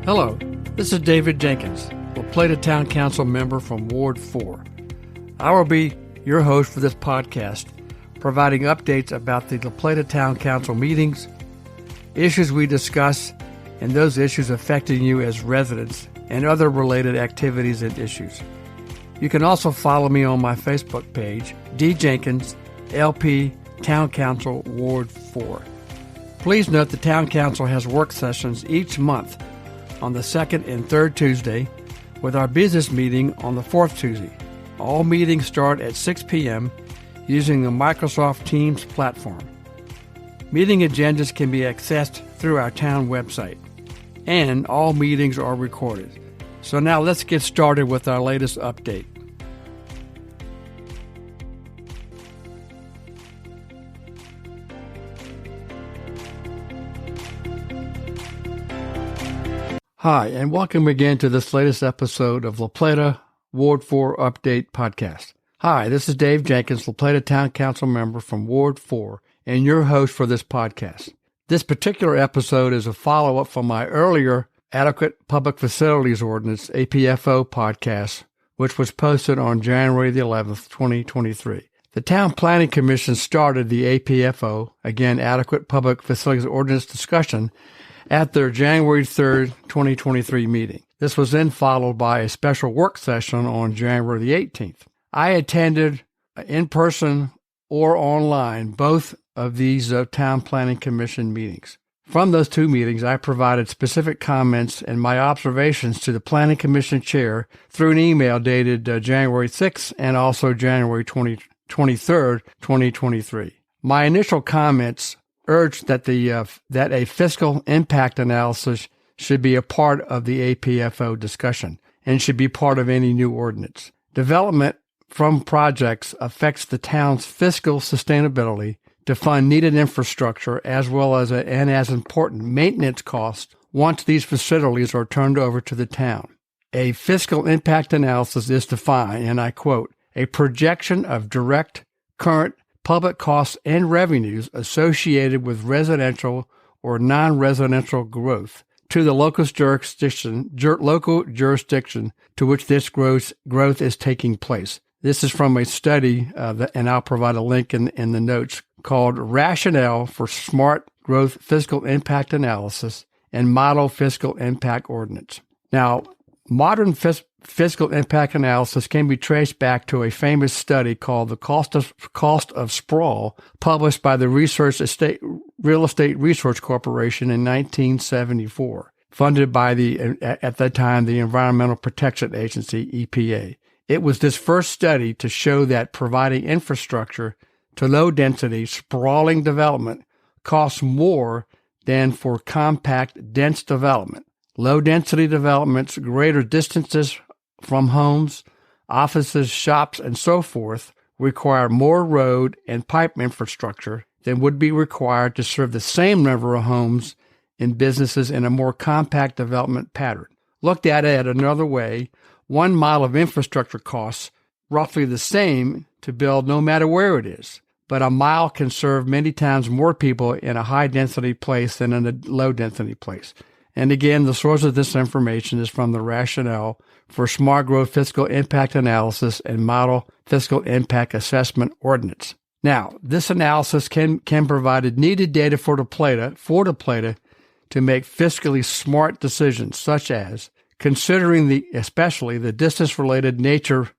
Hello, this is David Jenkins, La Plata Town Council member from Ward 4. I will be your host for this podcast, providing updates about the La Plata Town Council meetings, issues we discuss, and those issues affecting you as residents, and other related activities and issues. You can also follow me on my Facebook page, D. Jenkins, LP Town Council Ward 4. Please note the Town Council has work sessions each month on the second and third Tuesday, with our business meeting on the fourth Tuesday. All meetings start at 6 p.m. using the Microsoft Teams platform. Meeting agendas can be accessed through our town website, and all meetings are recorded. So now let's get started with our latest update. Hi, and welcome again to this latest episode of La Plata Ward 4 Update Podcast. Hi, this is Dave Jenkins, La Plata Town Council member from Ward 4, and your host for this podcast. This particular episode is a follow-up from my earlier Adequate Public Facilities Ordinance, APFO podcast, which was posted on January the 11th, 2023. The Town Planning Commission started the APFO, again, Adequate Public Facilities Ordinance discussion, at their January 3rd, 2023 meeting. This was then followed by a special work session on January the 18th. I attended in person or online both of these Town Planning Commission meetings. From those two meetings, I provided specific comments and my observations to the Planning Commission chair through an email dated January 6th and also January 23rd, 2023. My initial comments urged that a fiscal impact analysis should be a part of the APFO discussion and should be part of any new ordinance. Development from projects affects the town's fiscal sustainability to fund needed infrastructure as well as as important maintenance costs once these facilities are turned over to the town. A fiscal impact analysis is defined, and I quote, a projection of direct, current, public costs and revenues associated with residential or non-residential growth to the local jurisdiction to which this growth is taking place. This is from a study, and I'll provide a link in the notes, called Rationale for Smart Growth Fiscal Impact Analysis and Model Fiscal Impact Ordinance. Now, modern fiscal impact analysis can be traced back to a famous study called the Cost of Sprawl, published by the Real Estate Research Corporation in 1974, funded by at that time, the Environmental Protection Agency, EPA. It was this first study to show that providing infrastructure to low-density, sprawling development costs more than for compact, dense development. Low-density developments, greater distances from homes, offices, shops, and so forth require more road and pipe infrastructure than would be required to serve the same number of homes and businesses in a more compact development pattern. Looked at it another way, 1 mile of infrastructure costs roughly the same to build no matter where it is, but a mile can serve many times more people in a high-density place than in a low-density place. And again, the source of this information is from the Rationale for Smart Growth Fiscal Impact Analysis and Model Fiscal Impact Assessment Ordinance. Now, this analysis can provide needed data for the Plata to make fiscally smart decisions, such as considering especially the distance-related nature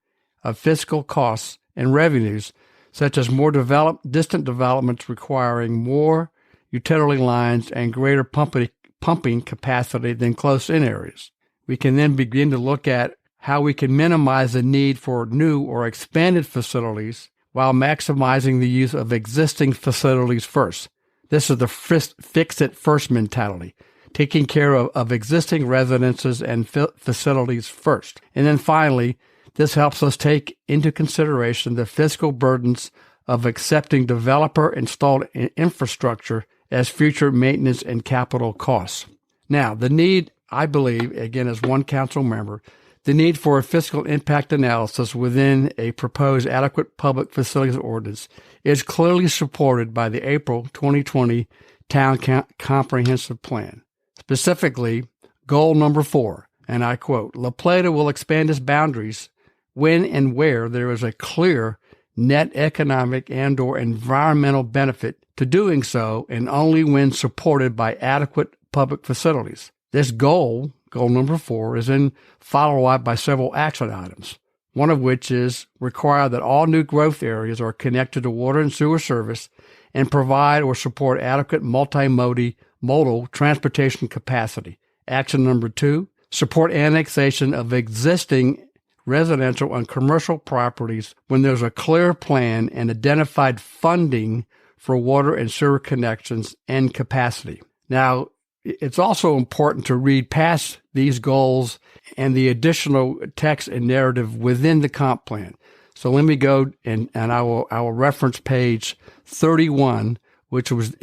of fiscal costs and revenues, such as more distant developments requiring more utility lines and greater pumping capacity than close-in areas. We can then begin to look at how we can minimize the need for new or expanded facilities while maximizing the use of existing facilities first. This is the fix-it-first mentality, taking care of existing residences and facilities first. And then finally, this helps us take into consideration the fiscal burdens of accepting developer-installed infrastructure as future maintenance and capital costs. Now, the need, I believe, again, as one council member, the need for a fiscal impact analysis within a proposed adequate public facilities ordinance is clearly supported by the April 2020 Town Comprehensive Plan. Specifically, Goal number 4, and I quote, La Plata will expand its boundaries when and where there is a clear net economic and or environmental benefit to doing so, and only when supported by adequate public facilities. This goal number 4, is then followed up by several action items, one of which is require that all new growth areas are connected to water and sewer service and provide or support adequate multimodal transportation capacity. Action number 2, support annexation of existing residential and commercial properties when there's a clear plan and identified funding for water and sewer connections and capacity. Now, it's also important to read past these goals and the additional text and narrative within the comp plan. So let me go and I will reference page 31, which is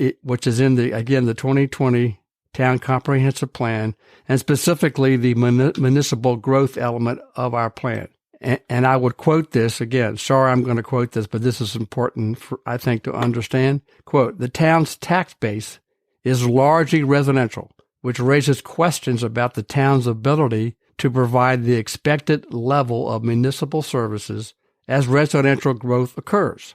in the 2020 Town Comprehensive Plan, and specifically the municipal growth element of our plan. And I would quote this again. Sorry, I'm going to quote this, but this is important I think to understand. Quote, the town's tax base is largely residential, which raises questions about the town's ability to provide the expected level of municipal services as residential growth occurs.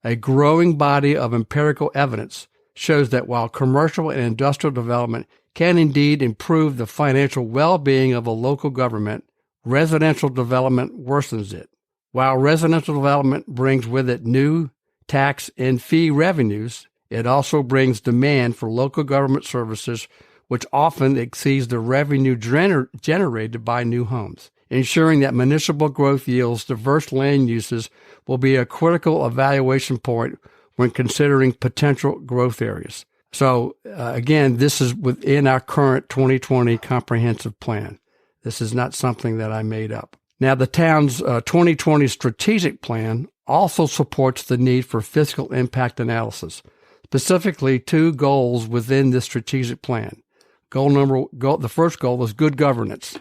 A growing body of empirical evidence shows that while commercial and industrial development can indeed improve the financial well-being of a local government, residential development worsens it. While residential development brings with it new tax and fee revenues, it also brings demand for local government services, which often exceeds the revenue generated by new homes. Ensuring that municipal growth yields diverse land uses will be a critical evaluation point when considering potential growth areas. So, again, this is within our current 2020 comprehensive plan. This is not something that I made up. Now, the town's 2020 strategic plan also supports the need for fiscal impact analysis, specifically 2 goals within this strategic plan. The first goal is good governance.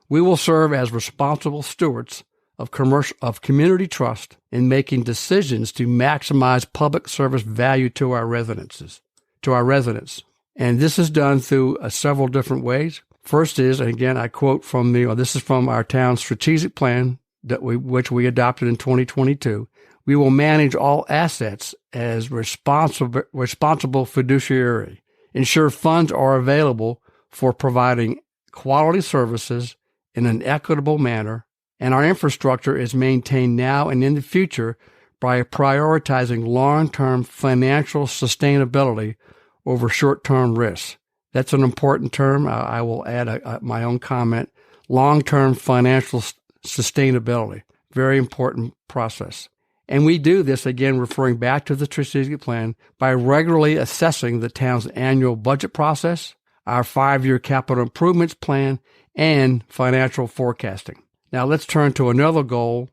We will serve as responsible stewards of community trust in making decisions to maximize public service value to our residents. And this is done through several different ways. First is, and again, I quote from this is from our town's strategic plan which we adopted in 2022. We will manage all assets as responsible fiduciary, ensure funds are available for providing quality services in an equitable manner, and our infrastructure is maintained now and in the future by prioritizing long-term financial sustainability over short-term risks. That's an important term. I will add my own comment. Long-term financial sustainability, very important process. And we do this, again, referring back to the strategic plan, by regularly assessing the town's annual budget process, our 5-year capital improvements plan, and financial forecasting. Now let's turn to another goal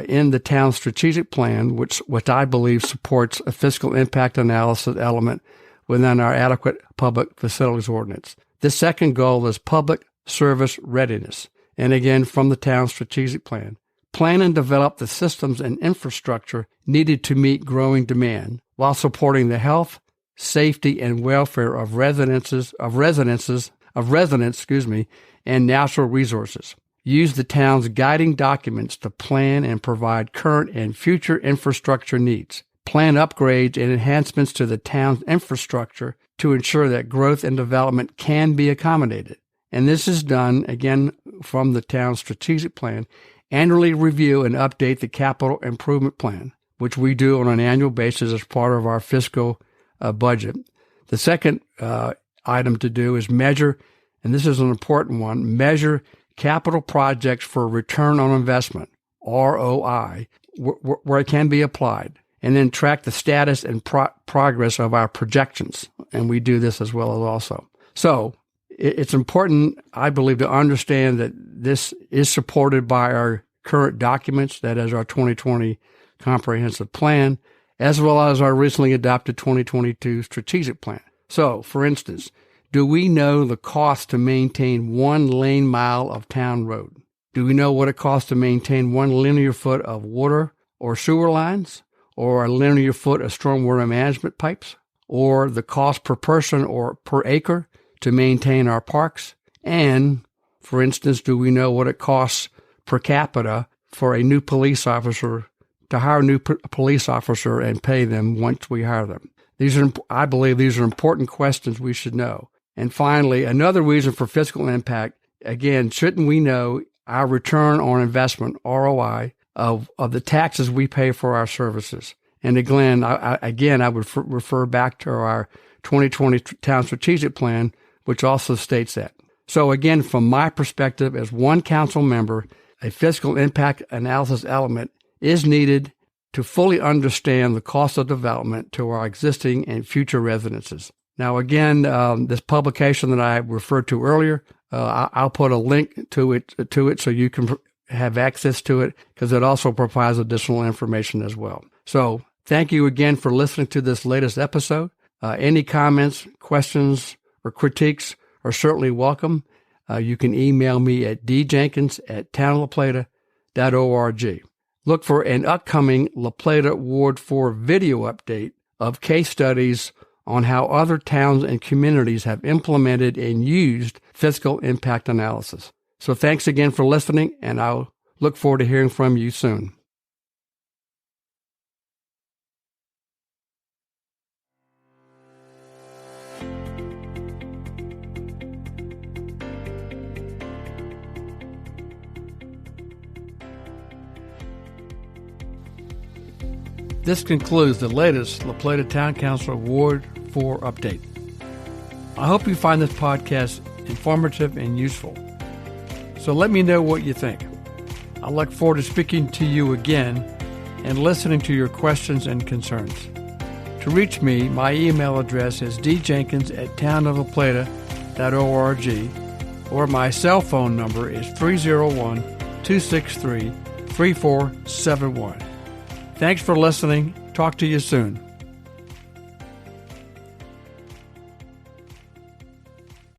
in the town's strategic plan, which I believe supports a fiscal impact analysis element within our adequate public facilities ordinance. The second goal is public service readiness. And again, from the town's strategic plan, plan and develop the systems and infrastructure needed to meet growing demand while supporting the health, safety, and welfare of residents, and natural resources. Use the town's guiding documents to plan and provide current and future infrastructure needs. Plan upgrades and enhancements to the town's infrastructure to ensure that growth and development can be accommodated. And this is done, again, from the town's strategic plan. Annually review and update the capital improvement plan, which we do on an annual basis as part of our fiscal budget. The second item to do is measure, and this is an important one, measure capital projects for return on investment, ROI, where it can be applied, and then track the status and progress of our projections. And we do this as well as also. So it's important, I believe, to understand that this is supported by our current documents, that is our 2020 comprehensive plan, as well as our recently adopted 2022 strategic plan. So, for instance, do we know the cost to maintain 1 lane mile of town road? Do we know what it costs to maintain 1 linear foot of water or sewer lines, or a linear foot of stormwater management pipes, or the cost per person or per acre to maintain our parks And, for instance, do we know what it costs per capita for a new police officer to hire a new police officer and pay them once we hire them? I believe these are important questions we should know. And finally, another reason for fiscal impact, again, shouldn't we know our return on investment, ROI, of the taxes we pay for our services? And again, I would refer back to our 2020 Town Strategic Plan, which also states that. So again, from my perspective as one council member, a fiscal impact analysis element is needed to fully understand the cost of development to our existing and future residences. Now, again, this publication that I referred to earlier, I'll put a link to it so you can have access to it, because it also provides additional information as well. So thank you again for listening to this latest episode. Any comments, questions, or critiques are certainly welcome. You can email me at djenkins@townoflaplata.org. Look for an upcoming La Plata Ward 4 video update of case studies on how other towns and communities have implemented and used fiscal impact analysis. So thanks again for listening, and I'll look forward to hearing from you soon. This concludes the latest La Plata Town Council Ward 4 update. I hope you find this podcast informative and useful. So let me know what you think. I look forward to speaking to you again and listening to your questions and concerns. To reach me, my email address is djenkins@townoflaplata.org, or my cell phone number is 301-263-3471. Thanks for listening. Talk to you soon.